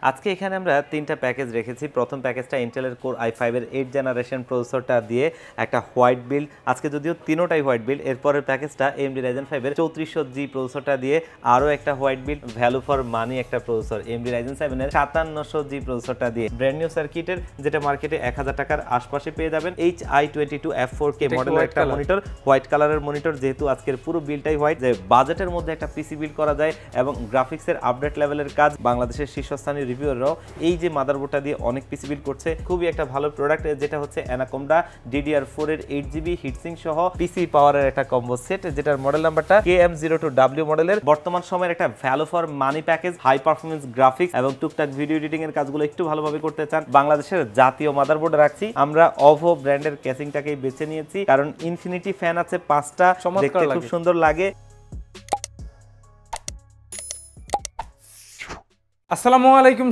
আজকে এখানে আমরা তিনটা প্যাকেজ রেখেছি। প্রথম প্যাকেজটা ইন্টেলের কোর i5 এর 8 জেনারেশন প্রসেসরটা দিয়ে একটা হোয়াইট বিল্ড, আজকে যদিও তিনোটাই হোয়াইট বিল্ড। এরপরের প্যাকেজটা AMD Ryzen 5 এর 3400G প্রসেসরটা দিয়ে আরও একটা হোয়াইট বিল্ড, ভ্যালু ফর মানি একটা প্রসেসর AMD Ryzen 7 এর 5700G প্রসেসরটা দিয়ে ব্র্যান্ড নিউ সার্কিটের, যেটা মার্কেটে 1000 টাকার আশপাশে পেয়ে যাবেন। HI22 F4K মডেলের একটা মনিটর, হোয়াইট কালারের মনিটর। যেহেতু আজকের পুরো বিল্ডটাই হোয়াইট, যে বাজেটের মধ্যে একটা পিসি বিল্ড করা যায় এবং গ্রাফিক্সের আপডেট লেভেলের কাজ বাংলাদেশের শীর্ষস্থানীয় রিভিউয়াররাও এই যে মাদারবোর্ডটা দিয়ে অনেক পিসি বিল্ড করছে। খুবই একটা ভালো প্রোডাক্ট, যেটা হচ্ছে অ্যানাকোন্ডা DDR4 এর 8GB হিটসিঙ্ক সহ পিসি পাওয়ারের একটা কম্বো সেট, যেটার মডেল নাম্বারটা KM02W মডেলের। বর্তমান সময়ের একটা value for money package, high performance graphics এবং টুকটাক ভিডিও এডিটিং এর কাজগুলো একটু ভালোভাবে করতে চান, বাংলাদেশের জাতীয় মাদারবোর্ড রাখছি আমরা। OVO ব্র্যান্ডের কেসিংটাকেই বেছে নিয়েছি, কারণ ইনফিনিটি ফ্যান আছে 5টা, দেখতে খুব সুন্দর লাগে। আসসালামু আলাইকুম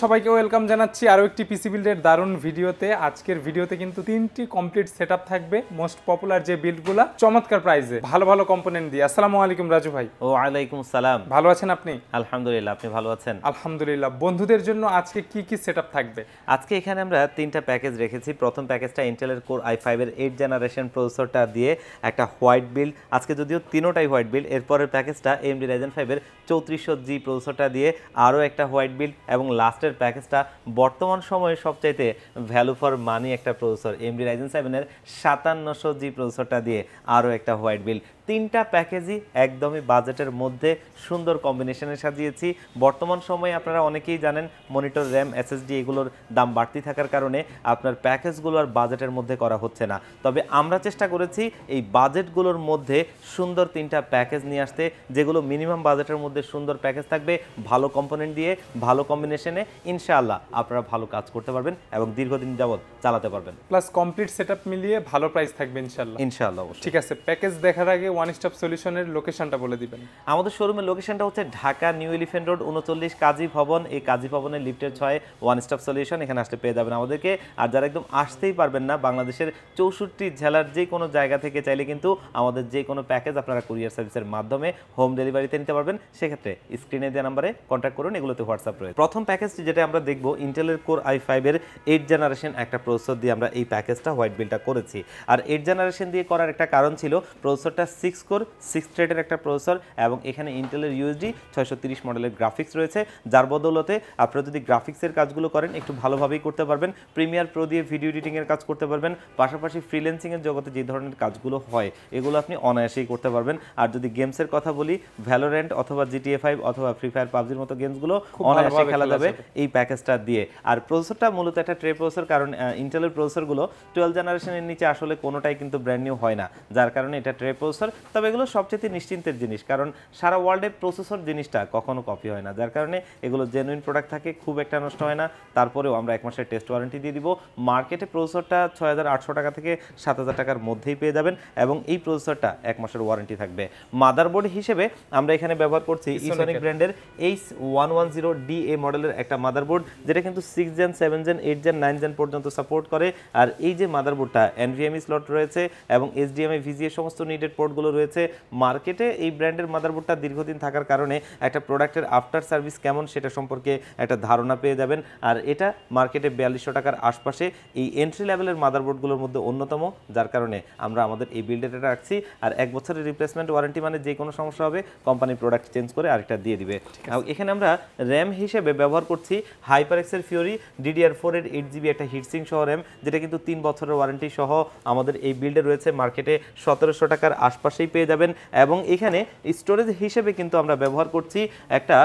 সবাইকে ওয়েলকাম জানাচ্ছি আরও একটি পিসি বিল্ডের দারুণ ভিডিওতে। আজকের ভিডিওতে কিন্তু তিনটি কমপ্লিট সেটআপ থাকবে, মোস্ট পপুলার যে বিল্ডগুলো চমৎকার প্রাইসে ভালো ভালো কম্পোনেন্ট দিয়ে। আসসালামু আলাইকুম রাজু ভাই। ওয়ালাইকুম আসসালাম। ভালো আছেন আপনি? আলহামদুলিল্লাহ, আপনি ভালো আছেন? আলহামদুলিল্লাহ। বন্ধুদের জন্য আজকে কি কি সেটআপ থাকবে? আজকে এখানে আমরা তিনটা প্যাকেজ রেখেছি। প্রথম প্যাকেজটা ইন্টেলের কোর i5 এর 8 জেনারেশন প্রসেসরটা দিয়ে একটা হোয়াইট বিল্ড, আজকে যদিও তিনোটাই হোয়াইট বিল্ড। এরপরের প্যাকেজটা AMD Ryzen 5 এর 3400G প্রসেসরটা দিয়ে আরও একটা হোয়াইট বিল্ড, এবং লাস্টের প্যাকেজটা বর্তমান সময়ে সবচাইতে ভ্যালু ফর মানি একটা প্রসেসর AMD Ryzen 7 এর 5700G প্রসেসরটা দিয়ে আরও একটা হোয়াইট বিল্ড। তিনটা প্যাকেজই একদমই বাজেটের মধ্যে সুন্দর কম্বিনেশনে সাজিয়েছি। বর্তমান সময়ে আপনারা অনেকেই জানেন মনিটর, র্যাম, SSD এগুলোর দাম বাড়তি থাকার কারণে আপনার প্যাকেজগুলো আর বাজেটের মধ্যে করা হচ্ছে না। তবে আমরা চেষ্টা করেছি এই বাজেটগুলোর মধ্যে সুন্দর তিনটা প্যাকেজ নিয়ে আসতে, যেগুলো মিনিমাম বাজেটের মধ্যে সুন্দর প্যাকেজ থাকবে, ভালো কম্পোনেন্ট দিয়ে ভালো কম্বিনেশনে। ইনশাআল্লাহ আপনারা ভালো কাজ করতে পারবেন এবং দীর্ঘদিন যাবত চালাতে পারবেন, প্লাস কমপ্লিট সেটআপ মিলিয়ে ভালো প্রাইস থাকবে ইনশাআল্লাহ। ঠিক আছে, প্যাকেজ দেখার আগে ওয়ান স্টপ সলিউশনের লোকেশনটা বলে দিবেন। আমাদের শোরুমের লোকেশনটা হচ্ছে ঢাকা নিউ এলিফ্যান্ট রোড 39 কাজী ভবন। এই কাজী ভবনের লিফটের 6 ওয়ান স্টপ সলিউশন, এখানে আসতে পেয়ে যাবেন আমাদেরকে। আর যারা একদম আসতেই পারবেন না, বাংলাদেশের 64 জেলার যে কোনো জায়গা থেকে চাইলে কিন্তু আমাদের যে কোনো প্যাকেজ আপনারা কুরিয়ার সার্ভিসের মাধ্যমে হোম ডেলিভারিতে নিতে পারবেন। সেক্ষেত্রে স্ক্রিনে দেওয়া নাম্বারে কন্ট্যাক্ট করুন, এগুলোতে হোয়াটসঅ্যাপ রয়েছে। প্রথম প্যাকেজটি যেটা আমরা দেখবো, ইন্টেলের কোর i5 এর 8 জেনারেশন একটা প্রসেসর দিয়ে আমরা এই প্যাকেজটা হোয়াইট বিল্ডটা করেছি। আর 8 জেনারেশন দিয়ে করার একটা কারণ ছিল, প্রসেসরটা 6 কোর 6 থ্রেডের একটা প্রসেসর, এবং এখানে ইন্টেলের USD 630 মডেলের গ্রাফিক্স রয়েছে, যার বদৌলতে আপনারা যদি গ্রাফিক্সের কাজগুলো করেন একটু ভালোভাবেই করতে পারবেন। প্রিমিয়ার প্রো দিয়ে ভিডিও এডিটিংয়ের কাজ করতে পারবেন, পাশাপাশি ফ্রিল্যান্সিংয়ের জগতে যে ধরনের কাজগুলো হয় এগুলো আপনি অনায়াসেই করতে পারবেন। আর যদি গেমসের কথা বলি, ভ্যালোরেন্ট অথবা GTA 5 অথবা ফ্রি ফায়ার, পাবজির মতো গেমসগুলো অনায়াসে খেলা যাবে এই প্যাকেজটা দিয়ে। আর প্রসেসরটা মূলত একটা ট্রে প্রসেসর, কারণ ইন্টেলের প্রসেসরগুলো 12 জেনারেশনের নিচে আসলে কোনোটাই কিন্তু ব্র্যান্ড নিউ হয় না, যার কারণে এটা ট্রে প্রসেসর। তবে এগুলো সবচেয়ে নিশ্চিন্তের জিনিস, কারণ সারা ওয়ার্ল্ডে প্রসেসর জিনিসটা কখনো কপি হয় না, যার কারণে এগুলো জেনুইন প্রোডাক্ট থাকে, খুব একটা নষ্ট হয় না। তারপরেও আমরা 1 মাসের টেস্ট ওয়ারেন্টি দিয়ে দিব। মার্কেটে প্রসেসরটা 6800 টাকা থেকে 7000 টাকার মধ্যেই পেয়ে যাবেন, এবং এই প্রসেসরটা 1 মাসের ওয়ারেন্টি থাকবে। মাদারবোর্ড হিসেবে আমরা এখানে ব্যবহার করছি ইসোনিক ব্র্যান্ডের H110DA মডেলের একটা মাদারবোর্ড, যেটা কিন্তু 6 জেন, 7 জেন, 8 জেন, 9 জেন পর্যন্ত সাপোর্ট করে। আর এই যে মাদারবোর্ডটা NVMe স্লট রয়েছে এবং HDMI VGA সমস্ত নিডেড পোর্টগুলো রয়েছে। মার্কেটে এই ব্র্যান্ডের মাদারবোর্ডটা দীর্ঘদিন থাকার কারণে একটা প্রোডাক্টের আফটার সার্ভিস কেমন সেটা সম্পর্কে একটা ধারণা পেয়ে যাবেন। আর এটা মার্কেটে 4200 টাকার আশপাশে এই এন্ট্রি লেভেলের মাদারবোর্ডগুলোর মধ্যে অন্যতম, যার কারণে আমরা আমাদের এই বিল্ডেটা রাখছি। আর 1 বছরের রিপ্লেসমেন্ট ওয়ারেন্টি, মানে যে কোনো সমস্যা হবে কোম্পানি প্রোডাক্ট চেঞ্জ করে আরেকটা দিয়ে দিবে। এখানে আমরা র্যাম হিসেবে ব্যবহার করছি HyperX-এর Fury DDR4 এর 8GB একটা হিটসিং সহ র্যাম, যেটা কিন্তু 3 বছরের ওয়ারেন্টি সহ আমাদের এই বিল্ডে রয়েছে। মার্কেটে 1700 টাকার আশপাশেই পেয়ে যাবেন। এবং এখানে স্টোরেজ হিসেবে কিন্তু আমরা ব্যবহার করছি একটা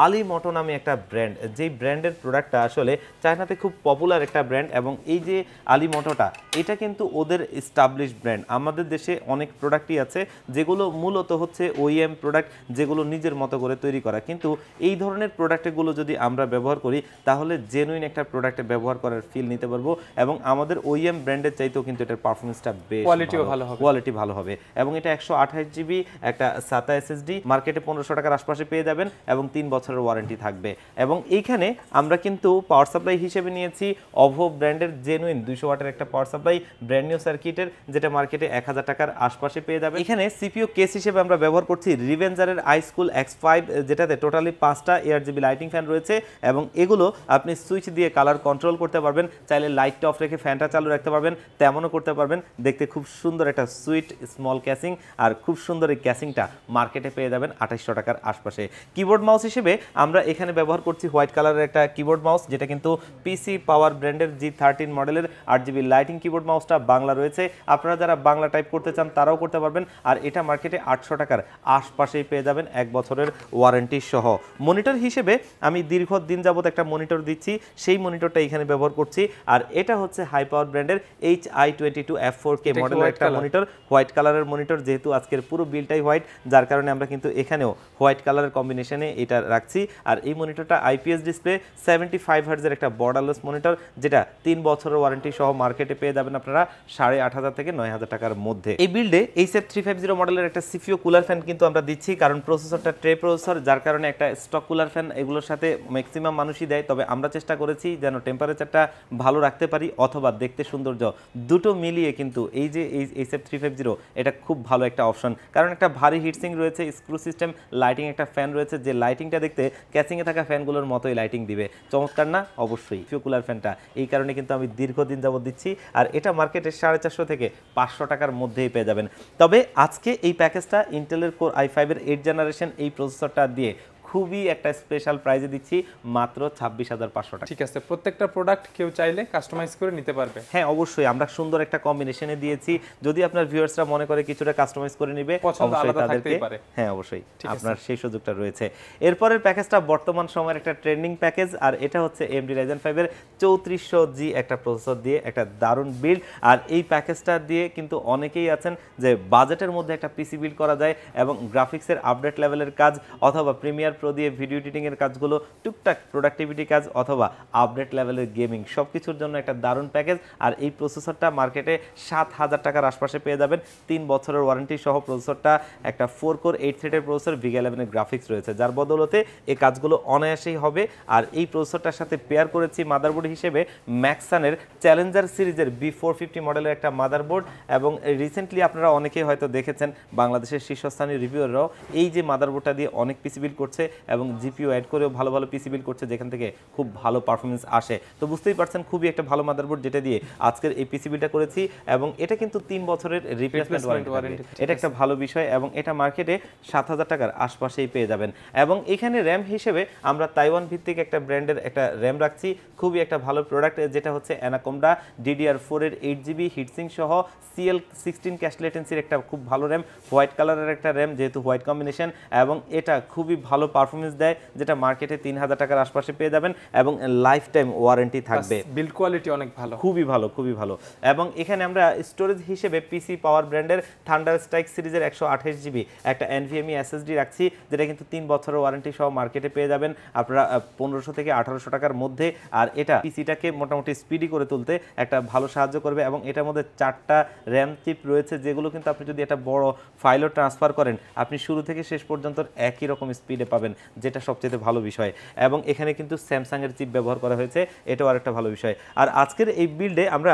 আলিমোটো নামে একটা ব্র্যান্ড, যেই ব্র্যান্ডের প্রোডাক্টটা আসলে চায়নাতে খুব পপুলার একটা ব্র্যান্ড। এবং এই যে আলিমোটোটা, এটা কিন্তু ওদের এস্টাবলিশ ব্র্যান্ড। আমাদের দেশে অনেক প্রোডাক্টই আছে যেগুলো মূলত হচ্ছে OEM প্রোডাক্ট, যেগুলো নিজের মতো করে তৈরি করা, কিন্তু এই ধরনের প্রোডাক্টগুলো যদি আমরা ব্যবহার করি তাহলে জেনুইন একটা প্রোডাক্টে ব্যবহার করার ফিল নিতে পারবো। এবং আমাদের OEM ব্র্যান্ডের চাইতেও কিন্তু এটার পারফরমেন্সটা বেশ, কোয়ালিটিও ভালো হবে, কোয়ালিটি ভালো হবে। এবং এটা 128 জিবি একটা SATA SSD মার্কেটে 1500 টাকার আশপাশে পেয়ে যাবেন এবং 3 বছরের ওয়ারেন্টি থাকবে। এবং এইখানে আমরা কিন্তু পাওয়ার সাপ্লাই হিসেবে নিয়েছি OVO ব্র্যান্ডের জেনুইন 200 ওয়াটের একটা পাওয়ার সাপ্লাই ব্র্যান্ড নিউ সার্কিটের, যেটা মার্কেটে 1000 টাকার আশপাশে পেয়ে যাবেন। এখানে সিপিইউ কেস হিসেবে আমরা ব্যবহার করছি রিভেঞ্জারের iSchool X5, যেটাতে টোটালি 5টা ARGB লাইটিং ফ্যান রয়েছে এবং এগুলো আপনি সুইচ দিয়ে কালার কন্ট্রোল করতে পারবেন, চাইলে লাইটটা অফ রেখে ফ্যানটা চালু রাখতে পারবেন, তেমনও করতে পারবেন। দেখতে খুব সুন্দর একটা সুইট স্মল ক্যাসিং, আর খুব সুন্দর এই ক্যাসিংটা মার্কেটে পেয়ে যাবেন 2800 টাকার আশপাশে। কিবোর্ড মাউস হিসেবে আমরা এখানে ব্যবহার করছি হোয়াইট কালারের একটা কিবোর্ড মাউস, যেটা কিন্তু পিসি পাওয়ার ব্র্যান্ডের G13 মডেলের 8GB লাইটিং কিবোর্ড মাউসটা বাংলা রয়েছে। আপনারা যারা বাংলা টাইপ করতে চান তারাও করতে পারবেন, আর এটা মার্কেটে 800 টাকার আশপাশেই পেয়ে যাবেন 1 বছরের ওয়ারেন্টি সহ। মনিটর হিসেবে আমি দীর্ঘদিন যাবত একটা মনিটর দিচ্ছি, সেই মনিটরটা এখানে ব্যবহার করছি, আর এটা হচ্ছে হাই পাওয়ার ব্র্যান্ডের HI22F4K মডেলের একটা মনিটর, হোয়াইট কালারের মনিটর। যেহেতু আজকের পুরো বিলটাই হোয়াইট, যার কারণে আমরা কিন্তু এখানেও হোয়াইট কালারের কম্বিনেশনে এটা রাখছি। আর এই মনিটরটা IPS ডিসপ্লে 75 হার্টজের একটা বর্ডারলেস মনিটর, যেটা 3 বছরের ওয়ারেন্টি সহ মার্কেটে পেয়ে যাবেন আপনারা 8500 থেকে 9000 টাকার মধ্যে। এই বিল্ডে HF350 মডেলের একটা সিপিইউ কুলার ফ্যান কিন্তু আমরা দিচ্ছি, কারণ প্রসেসরটা ট্রে প্রসেসর, যার কারণে একটা স্টক কুলার ফ্যান এগুলোর সাথে ম্যাক্সিমাম মানুষই দেয়। তবে আমরা চেষ্টা করেছি যেন টেম্পারেচারটা ভালো রাখতে পারি অথবা দেখতে সৌন্দর্য দুটো মিলিয়ে কিন্তু এই যে HF350 এটা খুব ভালো একটা অপশন, কারণ একটা ভারী হিটসিং রয়েছে, স্ক্রু সিস্টেম লাইটিং একটা ফ্যান রয়েছে, যে লাইটিংটা দেখতে ক্যাসিংয়ে থাকা ফ্যানগুলোর মতোই লাইটিং দিবে। চমৎকার না? অবশ্যই সিপিইউ কুলার ফ্যানটা এই কারণে কিন্তু আমি দীর্ঘদিন যাবত দিচ্ছি, আর এটা মার্কেটে 450 থেকে 500 টাকার মধ্যেই পেয়ে যাবেন। তবে আজকে এই প্যাকেজটা ইন্টেলের কোর i5 এর 8 জেনারেশন এই প্রসেসরটা দিয়ে খুবই একটা স্পেশাল প্রাইজে দিচ্ছি, মাত্র 26,500 টাকা। ঠিক আছে, প্রত্যেকটা প্রোডাক্ট কেউ চাইলে কাস্টমাইজ করে নিতে পারবে। হ্যাঁ অবশ্যই, আমরা সুন্দর একটা কম্বিনেশনে দিয়েছি। যদি আপনার ভিউয়ার্সরা মনে করে কিছুটা কাস্টমাইজ করে নেবে, অবশ্যই তাদেরকে, হ্যাঁ অবশ্যই আপনার সেই সুযোগটা রয়েছে। এরপরের প্যাকেজটা বর্তমান সময়ের একটা ট্রেন্ডিং প্যাকেজ, আর এটা হচ্ছে AMD Ryzen 5 এর 3400G একটা প্রসেসর দিয়ে একটা দারুণ বিল্ড। আর এই প্যাকেজটা দিয়ে কিন্তু অনেকেই আছেন যে বাজেটের মধ্যে একটা পিসি বিল্ড করা যায় এবং গ্রাফিক্সের আপডেট লেভেলের কাজ অথবা প্রিমিয়ার প্রো দিয়ে ভিডিও এডিটিং এর কাজগুলো, টুকটাক প্রোডাক্টিভিটি কাজ অথবা আপডেট লেভেলের গেমিং, সবকিছুর জন্য একটা দারুণ প্যাকেজ। আর এই প্রসেসরটা মার্কেটে 7000 টাকার আশপাশে পেয়ে যাবেন, 3 বছরের ওয়ারেন্টি সহ। প্রসেসরটা একটা 4 কোর 8 থ্রেডের প্রসেসর, VIGA 11 এর গ্রাফিক্স রয়েছে, যার বদলতে এই কাজগুলো অনায়াসেই হবে। আর এই প্রসেসরটার সাথে পেয়ার করেছি মাদারবোর্ড হিসেবে ম্যাক্সানের চ্যালেঞ্জার সিরিজের B450 মডেলের একটা মাদারবোর্ড। এবং রিসেন্টলি আপনারা অনেকেই হয়তো দেখেছেন বাংলাদেশের শীর্ষস্থানীয় রিভিউয়াররাও এই যে মাদারবোর্ডটা দিয়ে অনেক পিসি বিল্ড করছে এবং জিপিইউ অ্যাড করেও ভালো ভালো পিসি বিল্ড করছে, যেখান থেকে খুব ভালো পারফরমেন্স আসে। তো বুঝতেই পারছেন খুবই একটা ভালো মাদারবোর্ড, যেটা দিয়ে আজকের এই পিসি বিল্ডটা করেছি। এবং এটা কিন্তু 3 বছরের রিপ্লেসমেন্ট ওয়ারেন্টি, এটা একটা ভালো বিষয়। এবং এটা মার্কেটে 7000 টাকার আশপাশেই পেয়ে যাবেন। এবং এখানে র্যাম হিসেবে আমরা তাইওয়ান ভিত্তিক একটা ব্র্যান্ডের একটা র্যাম রাখছি, খুবই একটা ভালো প্রোডাক্ট, যেটা হচ্ছে অ্যানাকোন্ডা DDR4 এর 8GB হিটসিং সহ CL16 ক্যাশ লেটেন্সির একটা খুব ভালো র্যাম, হোয়াইট কালারের একটা র্যাম, যেহেতু হোয়াইট কম্বিনেশন, এবং এটা খুবই ভালো পারফরমেন্স দেয়, যেটা মার্কেটে 3000 টাকার আশপাশে পেয়ে যাবেন এবং লাইফ টাইম ওয়ারেন্টি থাকবে। বিল্ড কোয়ালিটি অনেক ভালো, খুবই ভালো, খুবই ভালো। এবং এখানে আমরা স্টোরেজ হিসেবে পিসি পাওয়ার ব্র্যান্ডের থান্ডার স্ট্রাইক সিরিজের 128GB একটা NVMe SSD রাখছি, যেটা কিন্তু 3 বছরের ওয়ারেন্টি সহ মার্কেটে পেয়ে যাবেন আপনারা 1500 থেকে 1800 টাকার মধ্যে। আর এটা পিসিটাকে মোটামুটি স্পিডি করে তুলতে একটা ভালো সাহায্য করবে। এবং এটার মধ্যে 4টা র্যাম চিপ রয়েছে, যেগুলো কিন্তু আপনি যদি একটা বড় ফাইলও ট্রান্সফার করেন, আপনি শুরু থেকে শেষ পর্যন্ত একই রকম স্পিডে পাবেন, যেটা সবচেয়ে ভালো বিষয়। এবং এখানে কিন্তু স্যামসাং এর চিপ ব্যবহার করা হয়েছে, এটাও আরেকটা ভালো বিষয়। আর আজকের এই বিল্ডে আমরা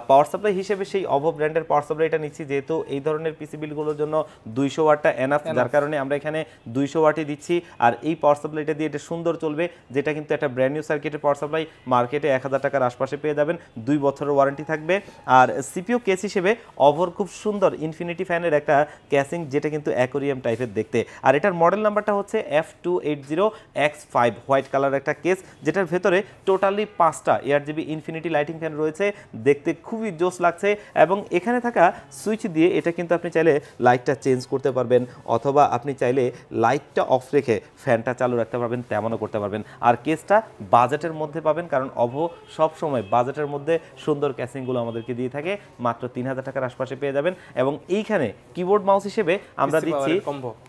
পাওয়ার সাপ্লাই হিসেবে সেই OVO ব্র্যান্ডের পাওয়ার সাপ্লাইটা নিচ্ছি, যেহেতু এই ধরনের পিসি বিলগুলোর জন্য 200 ওয়াটটা এনাফ, যার কারণে আমরা এখানে 200 ওয়াটই দিচ্ছি। আর এই পাওয়ার সাপ্লাইটা দিয়ে এটা সুন্দর চলবে, যেটা কিন্তু একটা ব্র্যান্ড নিউ সার্কিটের পাওয়ার সাপ্লাই, মার্কেটে 1000 টাকার আশপাশে পেয়ে যাবেন, 2 বছরের ওয়ারেন্টি থাকবে। আর সিপিইউ কেস হিসেবে OVOর খুব সুন্দর ইনফিনিটি ফ্যানের একটা ক্যাসিং, যেটা কিন্তু অ্যাকোরিয়াম টাইপের দেখতে। আর এটার মডেল নাম্বারটা হচ্ছে F280X5, হোয়াইট কালার একটা কেস, যেটার ভেতরে টোটালি 5টা ARGB ইনফিনিটি লাইটিং ফ্যান রয়েছে, দেখতে খুবই জোস লাগছে। এবং এখানে থাকা সুইচ দিয়ে এটা কিন্তু আপনি চাইলে লাইটটা চেঞ্জ করতে পারবেন, অথবা আপনি চাইলে লাইটটা অফ রেখে ফ্যানটা চালু রাখতে পারবেন, তেমনও করতে পারবেন। আর কেসটা বাজেটের মধ্যে পাবেন, কারণ OVO সব সময় বাজেটের মধ্যে সুন্দর ক্যাসিংগুলো আমাদেরকে দিয়ে থাকে, মাত্র 3000 টাকার আশপাশে পেয়ে যাবেন। এবং এইখানে কিবোর্ড মাউস হিসেবে আমরা দিচ্ছি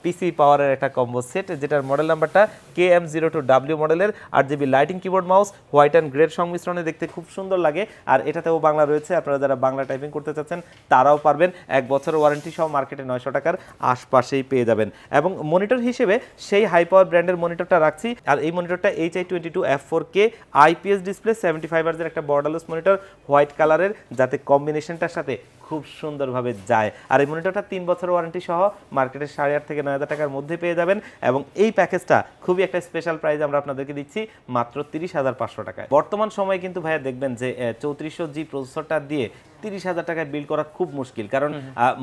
পিসি পাওয়ারের একটা কম্বো সেট, যেটার মডেল নাম্বারটা KM02W মডেলের 8GB lighting keyboard mouse, white and গ্রের সংমিশ্রণে দেখতে খুব সুন্দর লাগে। আর এটাতেও বাংলা রয়েছে, আপনারা যারা বাংলা টাইপিং করতে চাচ্ছেন তারাও পারবেন। 1 বছরের ওয়ারেন্টি সহ মার্কেটে 900 টাকার আশপাশেই পেয়ে যাবেন। এবং মনিটর হিসেবে সেই হাই পাওয়ার ব্র্যান্ডের মনিটরটা রাখছি। আর এই মনিটরটা HI22F4K IPS ডিসপ্লে 75 হার্জের একটা বর্ডারলেস মনিটর, হোয়াইট কালারের, যাতে কম্বিনেশনটার সাথে খুব সুন্দরভাবে যায়। আর এই মনিটরটা 3 বছরের ওয়ারেন্টি সহ মার্কেটে 8,500 থেকে 9,000 টাকার মধ্যে পেয়ে যাবেন। এবং এই প্যাকেজটা খুবই একটা স্পেশাল প্রাইস আমরা আপনাদেরকে দিচ্ছি মাত্র 30,500 টাকায়। বর্তমান সময়ে কিন্তু ভাইয়া দেখবেন যে 3400G প্রসেসরটা দিয়ে 30,000 টাকায় বিল্ড করা খুব মুশকিল, কারণ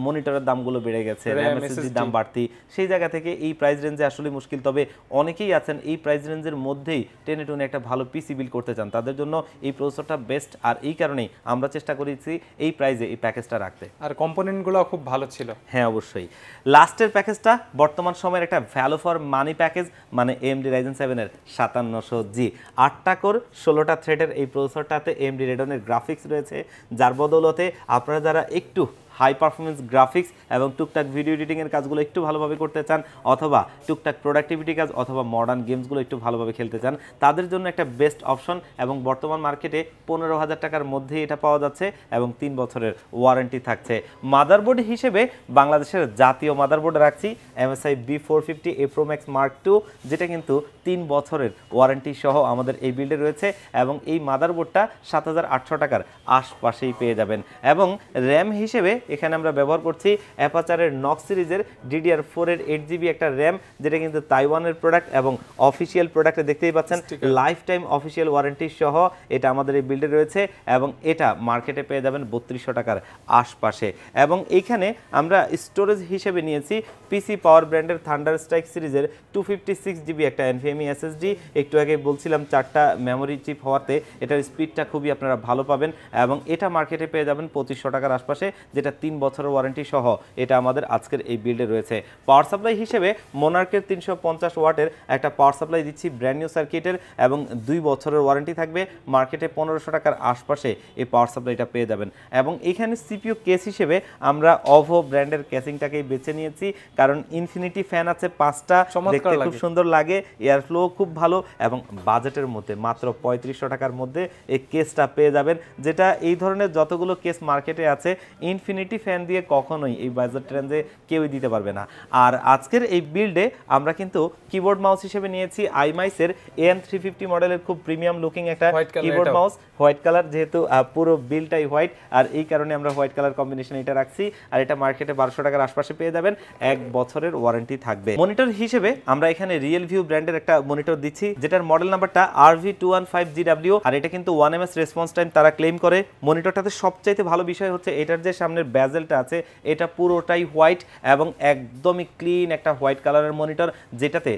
মনিটরের দামগুলো বেড়ে গেছে, RAM SSD দাম বাড়তি, সেই জায়গা থেকে এই প্রাইস রেঞ্জে আসলে মুশকিল। তবে অনেকেই আছেন এই প্রাইস রেঞ্জের মধ্যেই টেনে টুনে একটা ভালো পিসি বিল্ড করতে চান, তাদের জন্য এই প্রসেসরটা বেস্ট। আর এই কারণেই আমরা চেষ্টা করেছি এই প্রাইসে এই প্যাকেজটা রাখতে। আর কম্পোনেন্টগুলো খুব ভালো ছিল। হ্যাঁ অবশ্যই। লাস্টের প্যাকেজটা বর্তমান সময়ের একটা ভ্যালু ফর মানি প্যাকেজ, মানে AMD Ryzen 7 এর 5700G 8টা কোর 16টা থ্রেডের এই প্রসেসরটাতে AMD Radeon গ্রাফিক্স রয়েছে, যার বদৌলতে আপনারা যারা একটু হাই পারফরমেন্স গ্রাফিক্স এবং টুকটাক ভিডিও এডিটিংয়ের কাজগুলো একটু ভালোভাবে করতে চান, অথবা টুকটাক প্রোডাক্টিভিটি কাজ অথবা মডার্ন গেমসগুলো একটু ভালোভাবে খেলতে চান, তাদের জন্য একটা বেস্ট অপশন। এবং বর্তমান মার্কেটে 15,000 টাকার মধ্যেই এটা পাওয়া যাচ্ছে এবং 3 বছরের ওয়ারেন্টি থাকছে। মাদারবোর্ড হিসেবে বাংলাদেশের জাতীয় মাদারবোর্ড রাখছি MSI B450 A Pro Max Mark II, যেটা কিন্তু 3 বছরের ওয়ারেন্টি সহ আমাদের এই বিল্ডে রয়েছে। এবং এই মাদারবোর্ডটা 7,800 টাকার আশপাশেই পেয়ে যাবেন। এবং র্যাম হিসেবে এখানে আমরা ব্যবহার করছি অ্যাপাচারের নক্স সিরিজের DDR4 এর 8GB একটা র্যাম, যেটা কিন্তু তাইওয়ানের প্রোডাক্ট এবং অফিসিয়াল প্রোডাক্টে দেখতেই পাচ্ছেন লাইফ টাইম অফিসিয়াল ওয়ারেন্টি সহ এটা আমাদের এই বিল্ডে রয়েছে। এবং এটা মার্কেটে পেয়ে যাবেন 3200 টাকার আশপাশে। এবং এইখানে আমরা স্টোরেজ হিসেবে নিয়েছি পিসি পাওয়ার ব্র্যান্ডের থান্ডার স্ট্রাইক সিরিজের 256GB একটা NVMe SSD। একটু আগে বলছিলাম 4টা মেমোরি চিপ হওয়াতে এটার স্পিডটা খুবই আপনারা ভালো পাবেন। এবং এটা মার্কেটে পেয়ে যাবেন 2500 টাকার আশপাশে, যেটা 3 বছরের ওয়ারেন্টি সহ এটা আমাদের আজকের এই বিল্ডে রয়েছে। পাওয়ার সাপ্লাই হিসেবে মোনার্কের 350 ওয়াটের একটা পাওয়ার সাপ্লাই দিচ্ছি ব্র্যান্ড নিউ সার্কিটের, এবং 2 বছরের ওয়ারেন্টি থাকবে। মার্কেটে 1500 টাকার আশপাশে এই পাওয়ার সাপ্লাইটা পেয়ে যাবেন। এবং এখানে সিপিইউ কেস হিসেবে আমরা অভো ব্র্যান্ডের কেসিংটাকেই বেছে নিয়েছি, কারণ ইনফিনিটি ফ্যান আছে 5টা, দেখতে খুব সুন্দর লাগে, এয়ার ফ্লো খুব ভালো, এবং বাজেটের মধ্যে মাত্র 3500 টাকার মধ্যে এই কেসটা পেয়ে যাবেন। যেটা এই ধরনের যতগুলো কেস মার্কেটে আছে ইনফিনিটি ফ্যান দিয়ে কখনোই এই বাজেট রেঞ্জে কেউই দিতে পারবে না। আর আজকের এই বিল্ডে আমরা কিন্তু কিবোর্ড মাউস হিসেবে নিয়েছি আইমাইসের AN350 মডেলের খুব প্রিমিয়াম লুকিং একটা কিবোর্ড মাউস, হোয়াইট কালার, যেহেতু পুরো বিলটাই হোয়াইট, আর এই কারণে আমরা হোয়াইট কালার কম্বিনেশন এটা রাখছি। আর এটা মার্কেটে 1200 টাকার আশপাশে পেয়ে যাবেন, 1 বছরের ওয়ারেন্টি থাকবে। মনিটর হিসেবে আমরা এখানে রিয়েল ভিউ ব্র্যান্ডের একটা মনিটর দিচ্ছি, যেটার মডেল নাম্বারটা RV215GW। আর এটা কিন্তু 1ms রেসপন্স টাইম তারা ক্লেম করে। মনিটরটাতে সবচাইতে ভালো বিষয় হচ্ছে এটার যে সামনের বেজেলটা আছে এটা পুরোটাই হোয়াইট এবং একদমই ক্লিন একটা হোয়াইট কালারের মনিটর, যেটাতে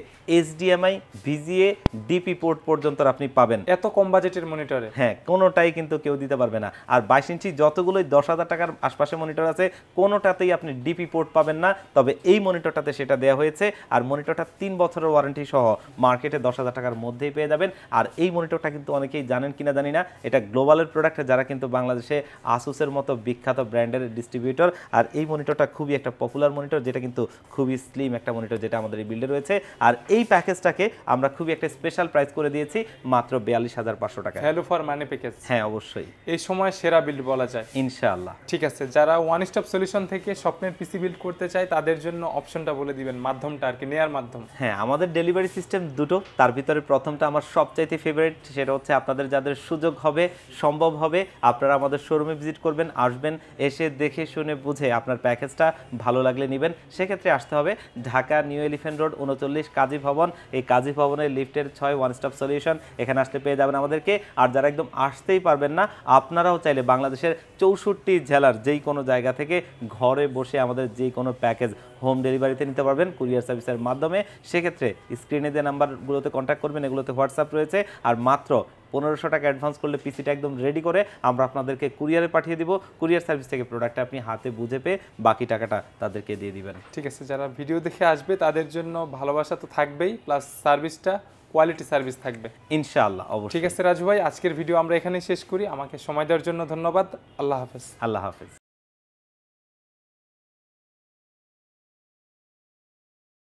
HDMI VGA DP পোর্ট পর্যন্ত আপনি পাবেন। এত কম বাজেটের মনিটরে হ্যাঁ, কোনোটাই কিন্তু কেউ দিতে পারবে না। আর 22 ইঞ্চি যতগুলোই 10,000 টাকার আশপাশে মনিটর আছে কোনোটাতেই আপনি ডিপি পোর্ট পাবেন না, তবে এই মনিটরটাতে সেটা দেওয়া হয়েছে। আর মনিটরটা 3 বছরের ওয়ারেন্টি সহ মার্কেটে 10,000 টাকার মধ্যেই পেয়ে যাবেন। আর এই মনিটরটা কিন্তু অনেকেই জানেন কিনা জানি না, এটা গ্লোবালের প্রোডাক্ট, যারা কিন্তু বাংলাদেশে আসুসের মতো বিখ্যাত ব্র্যান্ডের ডিস্ট্রিবিউটর। আর এই মনিটরটা খুবই একটা পপুলার মনিটর, যেটা কিন্তু খুবই স্লিম একটা মনিটর, যেটা আমাদের এই বিল্ডে রয়েছে। আর এই প্যাকেজটাকে আমরা খুবই একটা স্পেশাল প্রাইস করে দিয়েছি মাত্র 42,500 টাকা। Value for money package. হ্যাঁ অবশ্যই, এই সময় সেরা বিল্ড বলা যায় ইনশাআল্লাহ। ঠিক আছে, যারা ওয়ান স্টপ সলিউশন থেকে স্বপ্নের পিসি বিল্ড করতে চায় তাদের জন্য অপশনটা বলে দিবেন, মাধ্যমটা আর কি, নেয়ার মাধ্যম। হ্যাঁ, আমাদের ডেলিভারি সিস্টেম দুটো, তার ভিতরে প্রথমটা আমার সবচাইতে ফেভারিট, সেটা হচ্ছে আপনাদের যাদের সুযোগ হবে সম্ভব হবে আপনারা আমাদের শোরুমে ভিজিট করবেন, আসবেন, এসে দেখে শুনে বুঝে আপনার প্যাকেজটা ভালো লাগলে নেবেন। সেক্ষেত্রে আসতে হবে ঢাকা নিউ এলিফ্যান্ট রোড 39 কাজী ভবন। এই কাজী ভবনের লিফটের 6 ওয়ান স্টপ সলিউশন, এখানে আসলে পেয়ে যাবেন আমাদেরকে। আর যারা একদম আসতেই পারবেন না, আপনারাও চাইলে বাংলাদেশের 64 জেলার যেই কোনো জায়গা থেকে ঘরে বসে আমাদের যেই কোনো প্যাকেজ হোম ডেলিভারিতে নিতে পারবেন কুরিয়ার সার্ভিসের মাধ্যমে। সেক্ষেত্রে স্ক্রিনে যে নাম্বারগুলোতে কন্ট্যাক্ট করবেন, এগুলোতে হোয়াটসঅ্যাপ রয়েছে। আর মাত্র 1500 টাকা অ্যাডভান্স করলে পিসিটা একদম রেডি করে আমরা আপনাদেরকে কুরিয়ারে পাঠিয়ে দিব। কুরিয়ার সার্ভিস থেকে প্রোডাক্টটা আপনি হাতে বুঝে পেয়ে বাকি টাকাটা তাদেরকে দিয়ে দিবেন। ঠিক আছে, যারা ভিডিও দেখে আসবে তাদের জন্য ভালোবাসা তো থাকবেই, প্লাস সার্ভিসটা কোয়ালিটি সার্ভিস থাকবে ইনশাআল্লাহ। অবশ্যই। ঠিক আছে রাজু ভাই, আজকের ভিডিও আমরা এখানেই শেষ করি। আমাকে সময় দেওয়ার জন্য ধন্যবাদ। আল্লাহ হাফেজ। আল্লাহ হাফেজ।